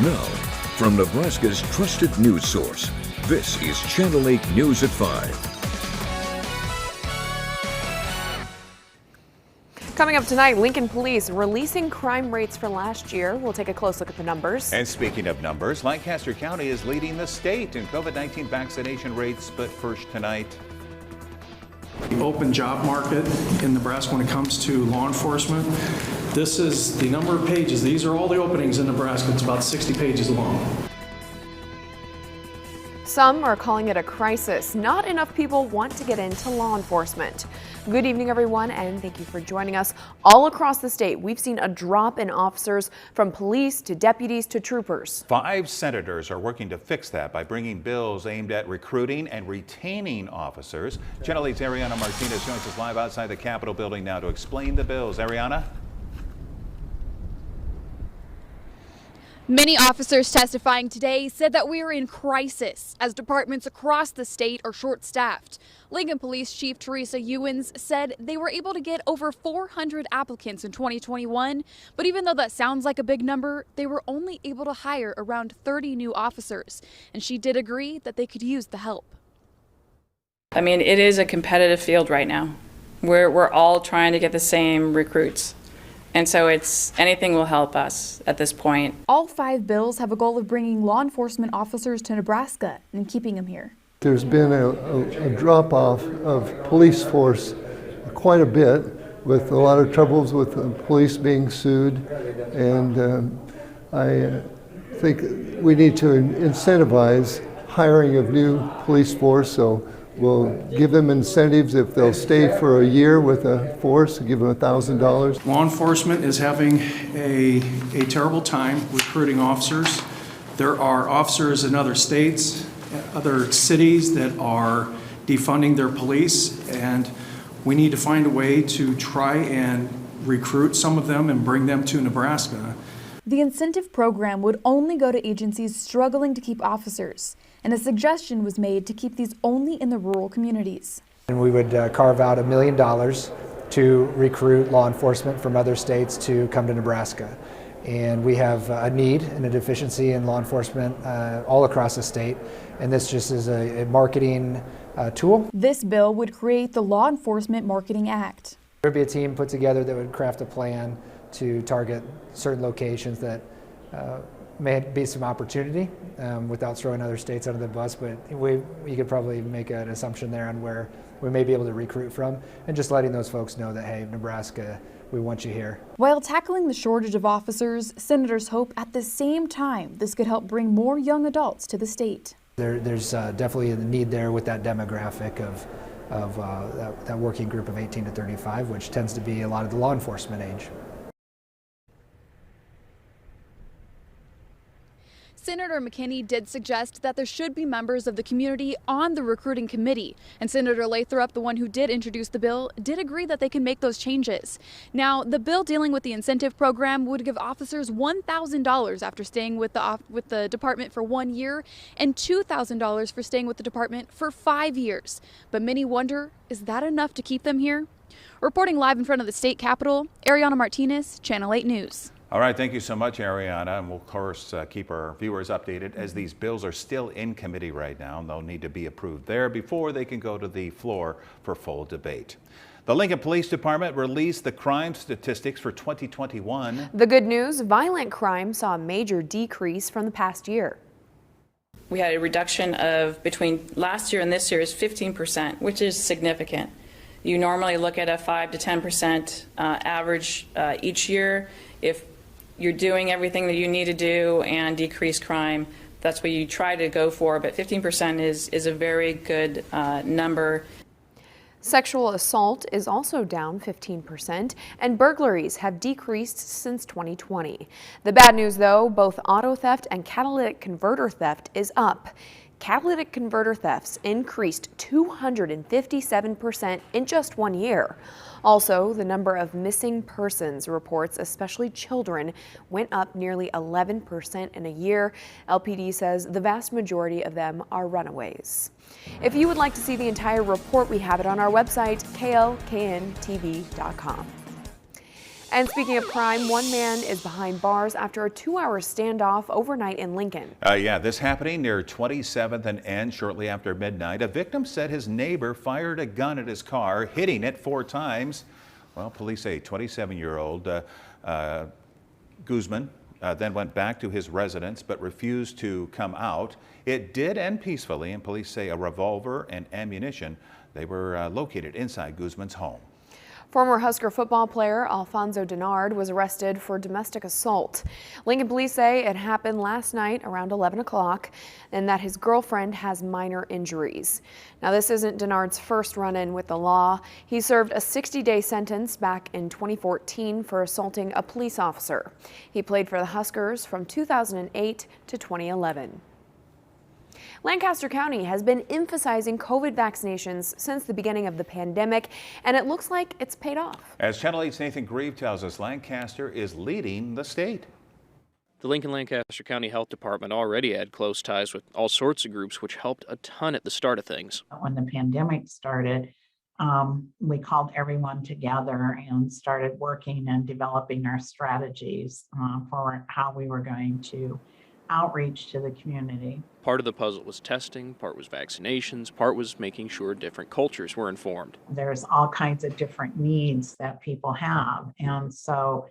Now, from Nebraska's trusted news source, this is Channel 8 News at 5. Coming up tonight, Lincoln Police releasing crime rates for last year. We'll take a close look at the numbers. And speaking of numbers, Lancaster County is leading the state in COVID-19 vaccination rates, but first tonight. The open job market in Nebraska when it comes to law enforcement. This is the number of pages. These are all the openings in Nebraska. It's about 60 pages long. Some are calling it a crisis. Not enough people want to get into law enforcement. Good evening, everyone, and thank you for joining us. All across the state, we've seen a drop in officers from police to deputies to troopers. 5 senators are working to fix that by bringing bills aimed at recruiting and retaining officers. Channel 8's Ariana Martinez joins us live outside the Capitol building now to explain the bills. Ariana? Many officers testifying today said that we are in crisis as departments across the state are short-staffed. Lincoln Police Chief Teresa Ewens said they were able to get over 400 applicants in 2021, but even though that sounds like a big number, they were only able to hire around 30 new officers, and she did agree that they could use the help. I mean, it is a competitive field right now. We're all trying to get the same recruits. And so anything will help us at this point. All 5 bills have a goal of bringing law enforcement officers to Nebraska and keeping them here. There's been a drop-off of police force quite a bit, with a lot of troubles with police being sued, and I think we need to incentivize hiring of new police force, so we'll give them incentives if they'll stay for a year with a force, give them $1,000. Law enforcement is having a terrible time recruiting officers. There are officers in other states, other cities that are defunding their police, and we need to find a way to try and recruit some of them and bring them to Nebraska. The incentive program would only go to agencies struggling to keep officers, and a suggestion was made to keep these only in the rural communities. And we would carve out $1 million to recruit law enforcement from other states to come to Nebraska. And we have a need and a deficiency in law enforcement all across the state, and this just is a marketing tool. This bill would create the Law Enforcement Marketing Act. There would be a team put together that would craft a plan to target certain locations that may be some opportunity without throwing other states under the bus, but you could probably make an assumption there on where we may be able to recruit from, and just letting those folks know that, hey, Nebraska, we want you here. While tackling the shortage of officers, senators hope at the same time this could help bring more young adults to the state. There's definitely a need there with that demographic of that working group of 18 to 35, which tends to be a lot of the law enforcement age. Senator McKinney did suggest that there should be members of the community on the recruiting committee, and Senator Lathrop, the one who did introduce the bill, did agree that they can make those changes. Now, the bill dealing with the incentive program would give officers $1,000 after staying with the department for 1 year, and $2,000 for staying with the department for 5 years. But many wonder, is that enough to keep them here? Reporting live in front of the state capitol, Ariana Martinez, Channel 8 News. All right, thank you so much, Ariana, and we'll, of course, keep our viewers updated as these bills are still in committee right now, and they'll need to be approved there before they can go to the floor for full debate. The Lincoln Police Department released the crime statistics for 2021. The good news, violent crime saw a major decrease from the past year. We had a reduction of between last year and this year is 15%, which is significant. You normally look at a 5 to 10% average each year. If you're doing everything that you need to do and decrease crime, that's what you try to go for, but 15% is a very good number. Sexual assault is also down 15%, and burglaries have decreased since 2020. The bad news, though, both auto theft and catalytic converter theft is up. Catalytic converter thefts increased 257% in just 1 year. Also, the number of missing persons reports, especially children, went up nearly 11% in a year. LPD says the vast majority of them are runaways. If you would like to see the entire report, we have it on our website, klkntv.com. And speaking of crime, one man is behind bars after a 2-hour standoff overnight in Lincoln. Yeah, this happening near 27th and N shortly after midnight. A victim said his neighbor fired a gun at his car, hitting it 4 times. Well, police say 27-year-old Guzman then went back to his residence but refused to come out. It did end peacefully, and police say a revolver and ammunition, they were located inside Guzman's home. Former Husker football player Alfonzo Denard was arrested for domestic assault. Lincoln police say it happened last night around 11 o'clock and that his girlfriend has minor injuries. Now, this isn't Denard's first run-in with the law. He served a 60-day sentence back in 2014 for assaulting a police officer. He played for the Huskers from 2008 to 2011. Lancaster County has been emphasizing COVID vaccinations since the beginning of the pandemic, and it looks like it's paid off. As Channel 8's Nathan Grieve tells us, Lancaster is leading the state. The Lincoln-Lancaster County Health Department already had close ties with all sorts of groups, which helped a ton at the start of things. When the pandemic started, we called everyone together and started working and developing our strategies for how we were going to outreach to the community. Part of the puzzle was testing, part was vaccinations, part was making sure different cultures were informed. There's all kinds of different needs that people have. And so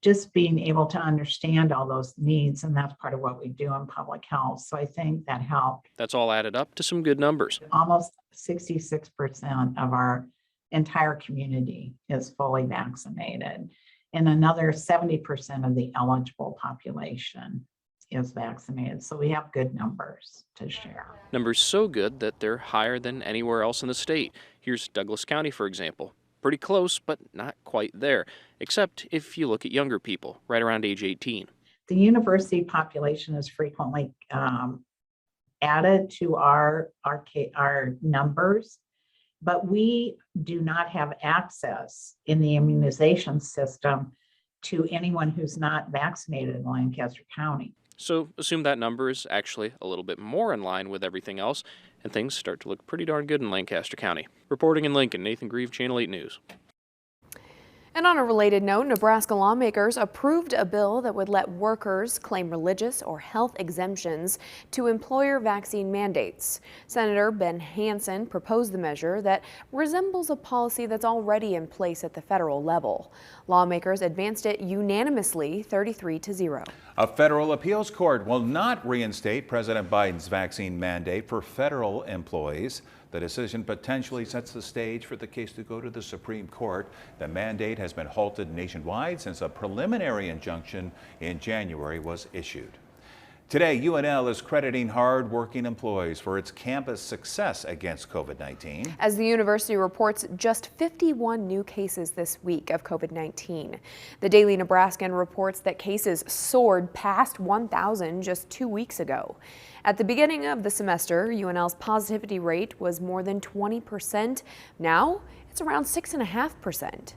just being able to understand all those needs, and that's part of what we do in public health. So I think that helped. That's all added up to some good numbers. Almost 66% of our entire community is fully vaccinated, and another 70% of the eligible population is vaccinated. So we have good numbers to share. Numbers so good that they're higher than anywhere else in the state. Here's Douglas County, for example. Pretty close, but not quite there, except if you look at younger people, right around age 18. The university population is frequently added to our numbers, but we do not have access in the immunization system to anyone who's not vaccinated in Lancaster County. So assume that number is actually a little bit more in line with everything else, and things start to look pretty darn good in Lancaster County. Reporting in Lincoln, Nathan Grieve, Channel 8 News. And on a related note, Nebraska lawmakers approved a bill that would let workers claim religious or health exemptions to employer vaccine mandates. Senator Ben Hansen proposed the measure that resembles a policy that's already in place at the federal level. Lawmakers advanced it unanimously, 33-0. A federal appeals court will not reinstate President Biden's vaccine mandate for federal employees. The decision potentially sets the stage for the case to go to the Supreme Court. The mandate has been halted nationwide since a preliminary injunction in January was issued. Today, UNL is crediting hard-working employees for its campus success against COVID-19. As the university reports just 51 new cases this week of COVID-19. The Daily Nebraskan reports that cases soared past 1,000 just 2 weeks ago. At the beginning of the semester, UNL's positivity rate was more than 20%. Now, it's around 6.5%.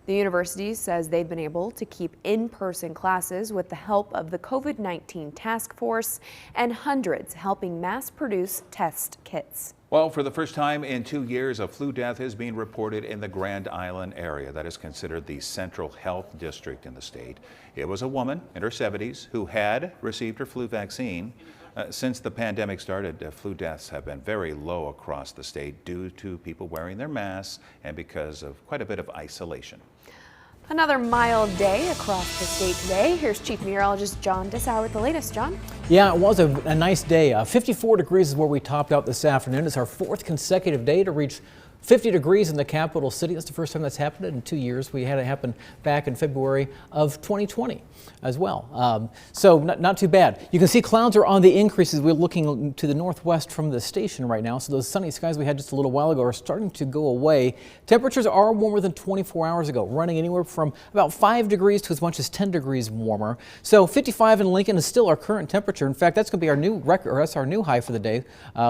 The university says they've been able to keep in-person classes with the help of the COVID-19 task force and hundreds helping mass-produce test kits. Well, for the first time in 2 years, a flu death is being reported in the Grand Island area. That is considered the central health district in the state. It was a woman in her 70s who had received her flu vaccine. Since the pandemic started, flu deaths have been very low across the state due to people wearing their masks and because of quite a bit of isolation. Another mild day across the state today. Here's Chief Meteorologist John Dessauer with the latest. John? Yeah, it was a nice day. 54 degrees is where we topped out this afternoon. It's our 4th consecutive day to reach 50 degrees in the capital city. That's the first time that's happened in 2 years. We had it happen back in February of 2020 as well. So not too bad. You can see clouds are on the increases. We're looking to the northwest from the station right now. So those sunny skies we had just a little while ago are starting to go away. Temperatures are warmer than 24 hours ago, running anywhere from about 5 degrees to as much as 10 degrees warmer. So 55 in Lincoln is still our current temperature. In fact, that's going to be our new record, or that's our new high for the day,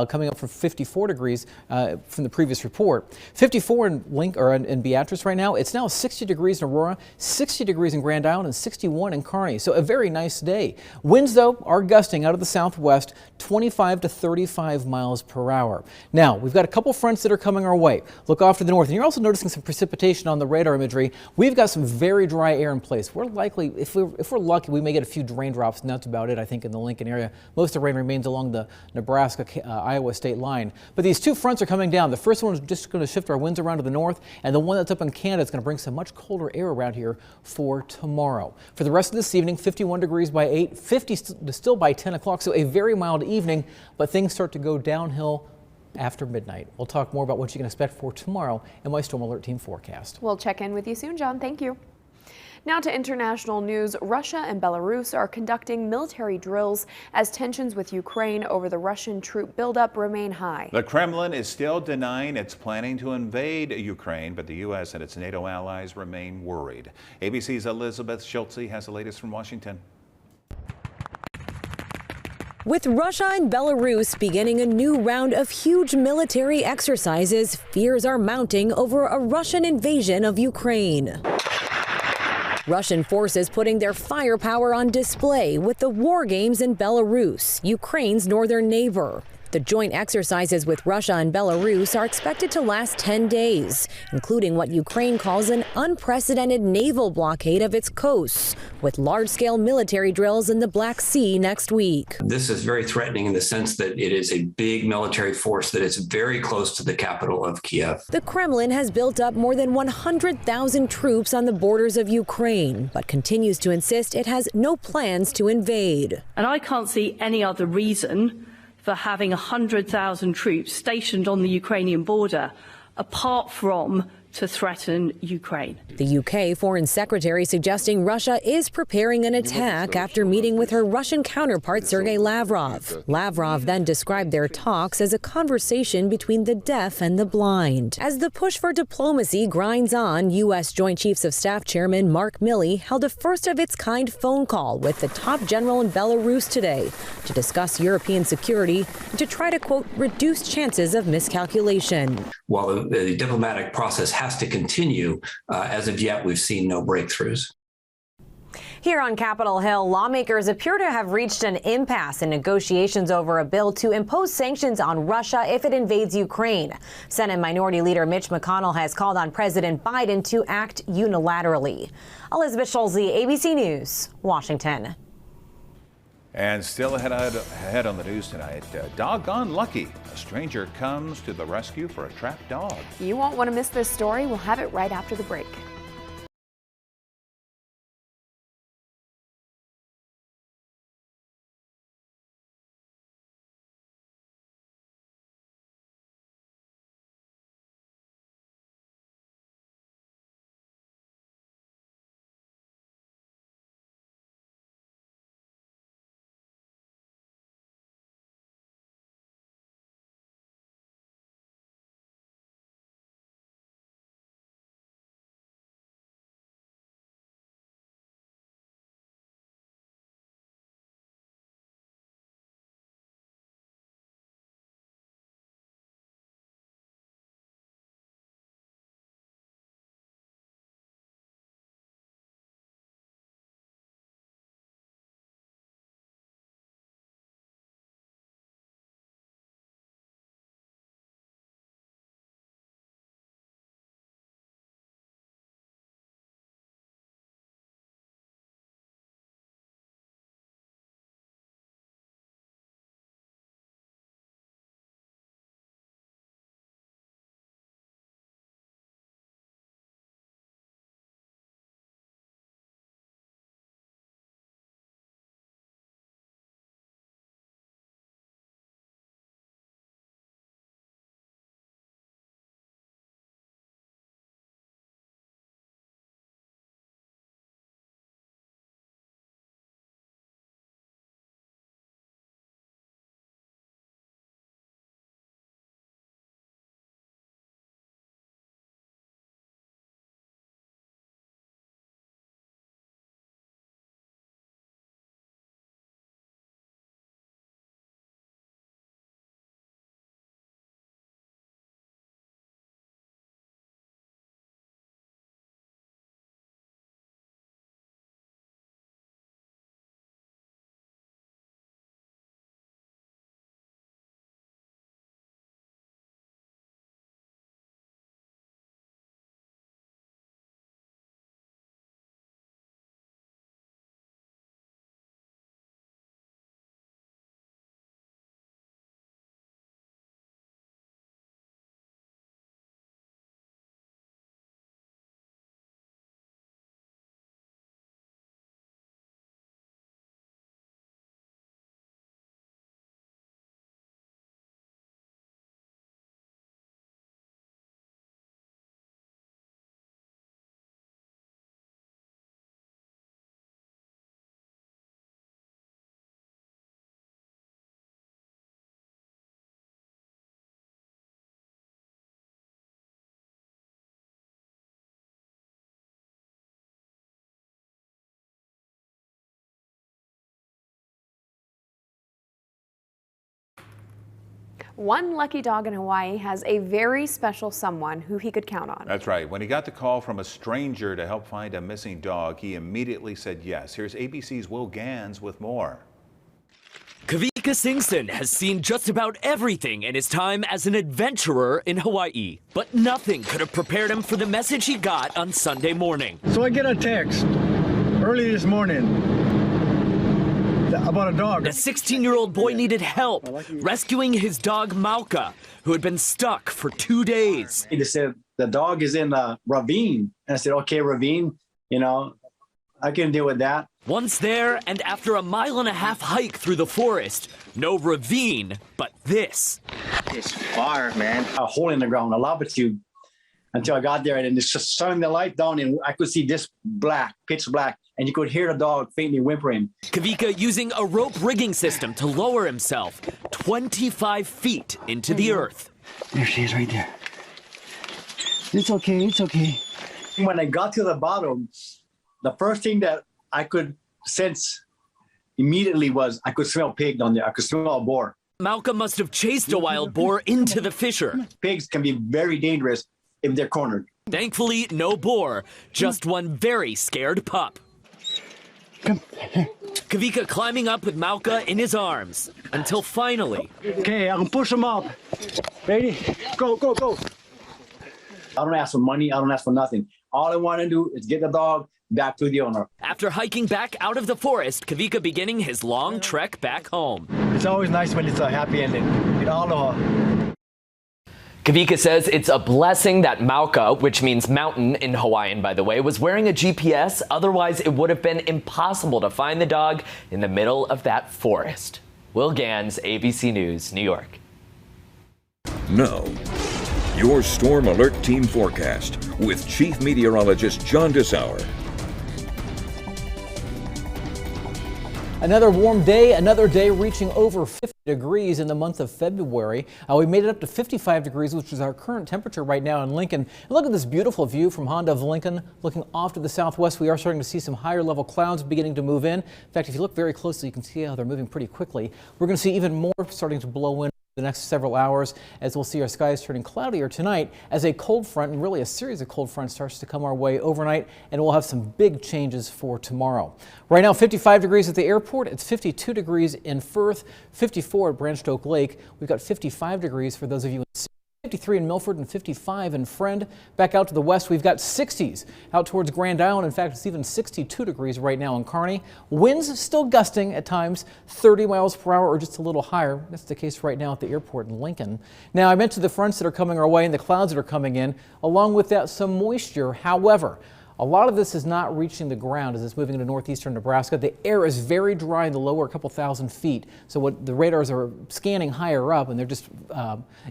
coming up from 54 degrees from the previous report. 54 in Beatrice right now. It's now 60 degrees in Aurora, 60 degrees in Grand Island, and 61 in Kearney. So a very nice day. Winds, though, are gusting out of the southwest, 25 to 35 miles per hour. Now, we've got a couple fronts that are coming our way. Look off to the north, and you're also noticing some precipitation on the radar imagery. We've got some very dry air in place. We're likely, if we're lucky, we may get a few raindrops, and that's about it, I think, in the Lincoln area. Most of the rain remains along the Nebraska-Iowa state line. But these two fronts are coming down. The first one is just going to shift our winds around to the north, and the one that's up in Canada is going to bring some much colder air around here for tomorrow. For the rest of this evening, 51 degrees by 8, 50 still by 10 o'clock, so a very mild evening, but things start to go downhill after midnight. We'll talk more about what you can expect for tomorrow in my Storm Alert Team forecast. We'll check in with you soon, John. Thank you. Now to international news. Russia and Belarus are conducting military drills as tensions with Ukraine over the Russian troop buildup remain high. The Kremlin is still denying it's planning to invade Ukraine, but the U.S. and its NATO allies remain worried. ABC's Elizabeth Schultze has the latest from Washington. With Russia and Belarus beginning a new round of huge military exercises, fears are mounting over a Russian invasion of Ukraine. Russian forces putting their firepower on display with the war games in Belarus, Ukraine's northern neighbor. The joint exercises with Russia and Belarus are expected to last 10 days, including what Ukraine calls an unprecedented naval blockade of its coasts, with large-scale military drills in the Black Sea next week. This is very threatening in the sense that it is a big military force that is very close to the capital of Kiev. The Kremlin has built up more than 100,000 troops on the borders of Ukraine, but continues to insist it has no plans to invade. And I can't see any other reason for having 100,000 troops stationed on the Ukrainian border, apart from to threaten Ukraine. The UK Foreign Secretary suggesting Russia is preparing an attack after meeting with her Russian counterpart Sergei Lavrov. Lavrov then described their talks as a conversation between the deaf and the blind. As the push for diplomacy grinds on, U.S. Joint Chiefs of Staff Chairman Mark Milley held a first-of-its-kind phone call with the top general in Belarus today to discuss European security and to try to, quote, reduce chances of miscalculation. While the diplomatic process has to continue, as of yet, we've seen no breakthroughs. Here on Capitol Hill, lawmakers appear to have reached an impasse in negotiations over a bill to impose sanctions on Russia if it invades Ukraine. Senate Minority Leader Mitch McConnell has called on President Biden to act unilaterally. Elizabeth Schulze, ABC News, Washington. And still ahead on the news tonight, doggone lucky. A stranger comes to the rescue for a trapped dog. You won't want to miss this story. We'll have it right after the break. One lucky dog in Hawaii has a very special someone who he could count on. That's right. When he got the call from a stranger to help find a missing dog, he immediately said yes. Here's ABC's Will Gans with more. Kavika Singson has seen just about everything in his time as an adventurer in Hawaii, but nothing could have prepared him for the message he got on Sunday morning. So I get a text early this morning about a dog. A 16-year-old boy needed help rescuing his dog Mauka, who had been stuck for 2 days. They said the dog is in a ravine. And I said, okay, ravine, I can deal with that. Once there, and after a 1.5 mile hike through the forest, no ravine, but this. It's far, man. A hole in the ground, a lava tube, until I got there, and it's just shining the light down, and I could see this black, pitch black, and you could hear the dog faintly whimpering. Kavika using a rope rigging system to lower himself 25 feet into the earth. There she is right there. It's okay, it's okay. When I got to the bottom, the first thing that I could sense immediately was I could smell pig down there. I could smell a boar. Mauka must have chased a wild boar into the fissure. Pigs can be very dangerous if they're cornered. Thankfully, no boar, just one very scared pup. Kavika climbing up with Mauka in his arms until finally. Okay, I can push him up. Ready? Go, go, go. I don't ask for money. I don't ask for nothing. All I want to do is get the dog back to the owner. After hiking back out of the forest, Kavika beginning his long trek back home. It's always nice when it's a happy ending. Aloha. Kavika says it's a blessing that Mauka, which means mountain in Hawaiian, by the way, was wearing a GPS. Otherwise, it would have been impossible to find the dog in the middle of that forest. Will Gans, ABC News, New York. Now, your Storm Alert Team forecast with Chief Meteorologist John Dessauer. Another warm day, another day reaching over 50 degrees in the month of February. We made it up to 55 degrees, which is our current temperature right now in Lincoln. And look at this beautiful view from Honda of Lincoln. Looking off to the southwest, we are starting to see some higher level clouds beginning to move in. In fact, if you look very closely, you can see how they're moving pretty quickly. We're going to see even more starting to blow in the next several hours, as we'll see our skies turning cloudier tonight as a cold front, and really a series of cold fronts, starts to come our way overnight, and we'll have some big changes for tomorrow. Right now, 55 degrees at the airport. It's 52 degrees in Firth, 54 at Branched Oak Lake. We've got 55 degrees for those of you in 53 in Milford and 55 in Friend. Back out to the west, we've got 60s out towards Grand Island. In fact, it's even 62 degrees right now in Kearney. Winds still gusting at times 30 miles per hour or just a little higher. That's the case right now at the airport in Lincoln. Now, I mentioned the fronts that are coming our way and the clouds that are coming in. Along with that, some moisture. However, a lot of this is not reaching the ground as it's moving into northeastern Nebraska. The air is very dry in the lower couple thousand feet. So what the radars are scanning higher up, and they're just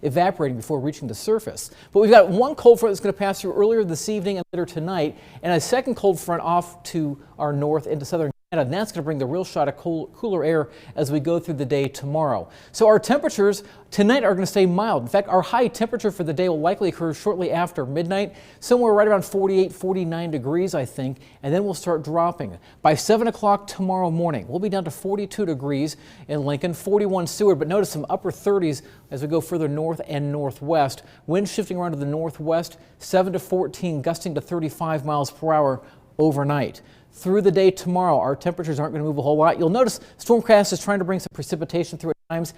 evaporating before reaching the surface. But we've got one cold front that's going to pass through earlier this evening and later tonight, and a second cold front off to our north into southern Canada, and that's going to bring the real shot of cooler air as we go through the day tomorrow. So our temperatures tonight are going to stay mild. In fact, our high temperature for the day will likely occur shortly after midnight, somewhere right around 48, 49 degrees, I think, and then we'll start dropping. By 7 o'clock tomorrow morning, we'll be down to 42 degrees in Lincoln, 41 Seward, but notice some upper 30s as we go further north and northwest. Winds shifting around to the northwest, 7 to 14, gusting to 35 miles per hour overnight. Through the day tomorrow, our temperatures aren't going to move a whole lot. You'll notice Stormcast is trying to bring some precipitation through at times.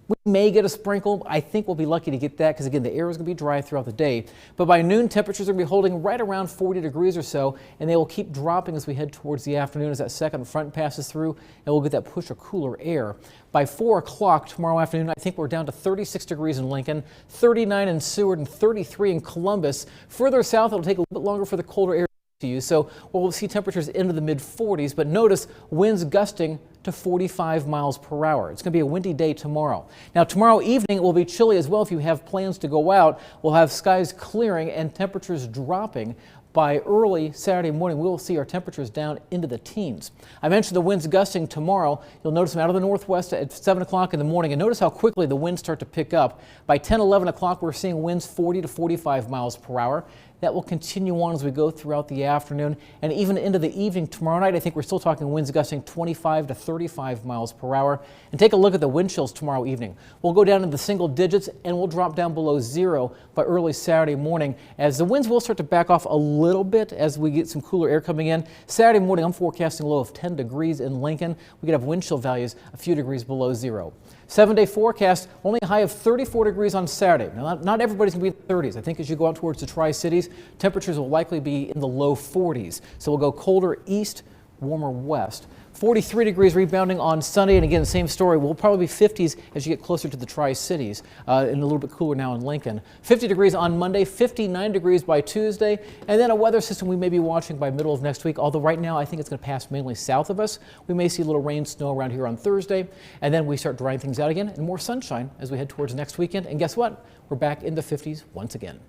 We may get a sprinkle. I think we'll be lucky to get that because, again, the air is going to be dry throughout the day. But by noon, temperatures are going to be holding right around 40 degrees or so, and they will keep dropping as we head towards the afternoon as that second front passes through, and we'll get that push of cooler air. By 4 o'clock tomorrow afternoon, I think we're down to 36 degrees in Lincoln, 39 in Seward, and 33 in Columbus. Further south, it'll take a little bit longer for the colder air to you, so we'll see temperatures into the mid-40s, but notice winds gusting to 45 miles per hour. It's going to be a windy day tomorrow. Now, tomorrow evening it will be chilly as well. If you have plans to go out, we'll have skies clearing and temperatures dropping. By early Saturday morning, we'll see our temperatures down into the teens. I mentioned the winds gusting tomorrow. You'll notice them out of the northwest at 7 o'clock in the morning, and notice how quickly the winds start to pick up. By 10, 11 o'clock, we're seeing winds 40 to 45 miles per hour. That will continue on as we go throughout the afternoon and even into the evening tomorrow night. I think we're still talking winds gusting 25 to 35 miles per hour. And take a look at the wind chills tomorrow evening. We'll go down into the single digits and we'll drop down below zero by early Saturday morning as the winds will start to back off a little bit as we get some cooler air coming in. Saturday morning, I'm forecasting a low of 10 degrees in Lincoln. We could have wind chill values a few degrees below zero. 7-day forecast, only a high of 34 degrees on Saturday. Now, not everybody's going to be in the 30s. I think as you go out towards the Tri-Cities, temperatures will likely be in the low 40s. So we'll go colder east, warmer west. 43 degrees rebounding on Sunday, and again, same story. We'll probably be 50s as you get closer to the Tri-Cities, and a little bit cooler now in Lincoln. 50 degrees on Monday, 59 degrees by Tuesday, and then a weather system we may be watching by middle of next week, although right now I think it's going to pass mainly south of us. We may see a little rain, snow around here on Thursday, and then we start drying things out again, and more sunshine as we head towards next weekend. And guess what? We're back in the 50s once again.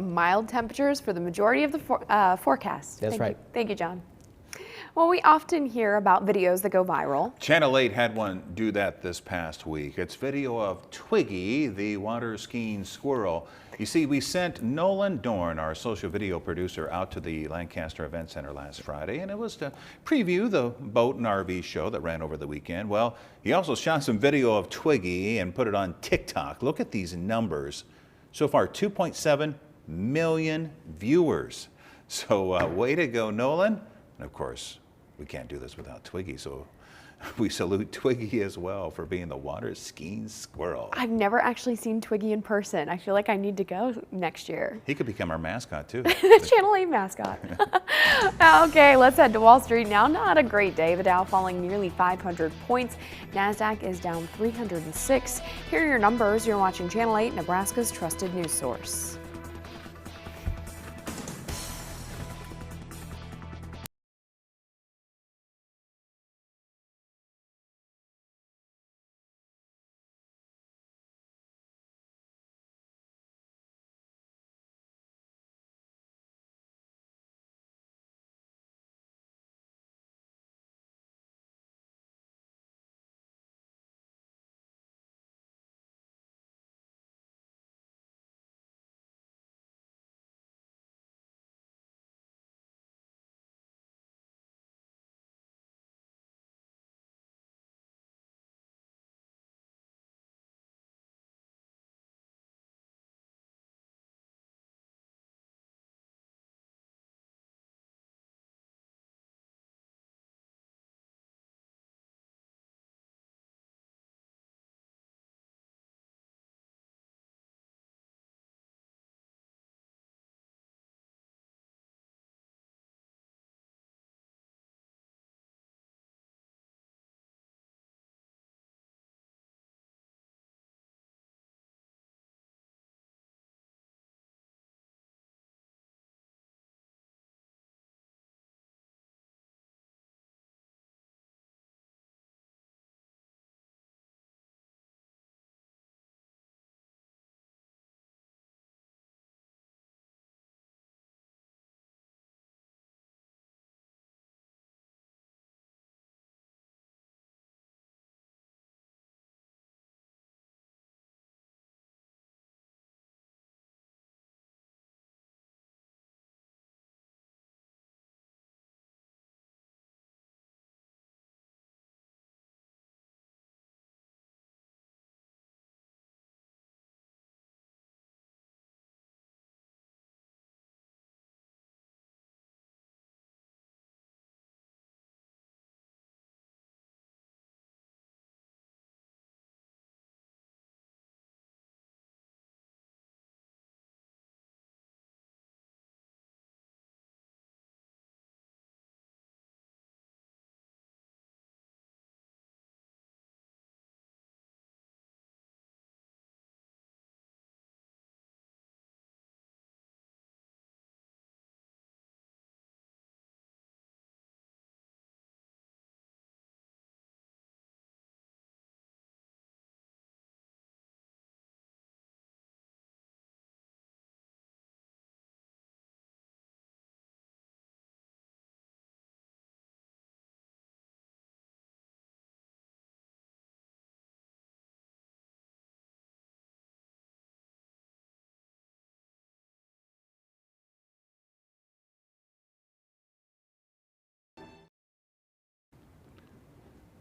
Mild temperatures for the majority of the forecast. That's right. Thank you, John. Well, we often hear about videos that go viral. Channel 8 had one do that this past week. It's video of Twiggy, the water skiing squirrel. You see, we sent Nolan Dorn, our social video producer, out to the Lancaster Event Center last Friday, and it was to preview the boat and RV show that ran over the weekend. Well, he also shot some video of Twiggy and put it on TikTok. Look at these numbers. So far, 2.7 million viewers. So way to go, Nolan. And of course, we can't do this without Twiggy, so we salute Twiggy as well for being the water skiing squirrel. I've never actually seen Twiggy in person. I feel like I need to go next year. He could become our mascot too. The Channel 8 mascot. Okay, let's head to Wall Street now. Not a great day. The Dow falling nearly 500 points. NASDAQ is down 306. Here are your numbers. You're watching Channel 8, Nebraska's trusted news source.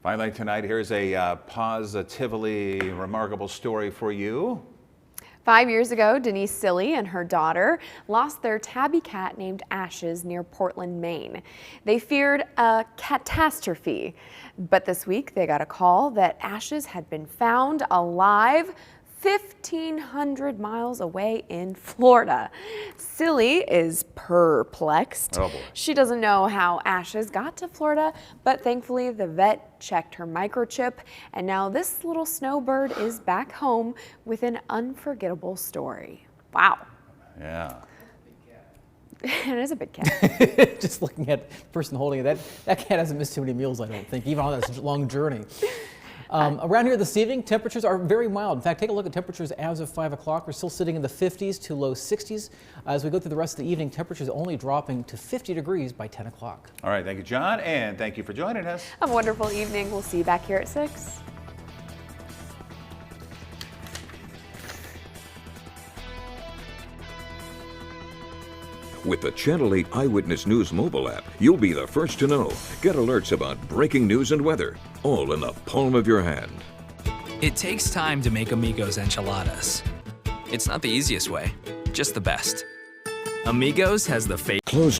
Finally tonight, here's a positively remarkable story for you. 5 years ago, Denise Silly and her daughter lost their tabby cat named Ashes near Portland, Maine. They feared a catastrophe, but this week they got a call that Ashes had been found alive 1,500 miles away in Florida. Silly is perplexed. Oh boy. She doesn't know how Ashes got to Florida, but thankfully the vet checked her microchip, and now this little snowbird is back home with an unforgettable story. Wow. Yeah. It is a big cat. Just looking at the person holding it, that cat hasn't missed too many meals, I don't think, even on that long journey. Around here this evening, temperatures are very mild. In fact, take a look at temperatures as of 5 o'clock. We're still sitting in the 50s to low 60s. As we go through the rest of the evening, temperatures only dropping to 50 degrees by 10 o'clock. All right, thank you, John, and thank you for joining us. Have a wonderful evening. We'll see you back here at 6. With the Channel 8 Eyewitness News mobile app, you'll be the first to know. Get alerts about breaking news and weather, all in the palm of your hand. It takes time to make Amigos enchiladas. It's not the easiest way, just the best. Amigos has the Close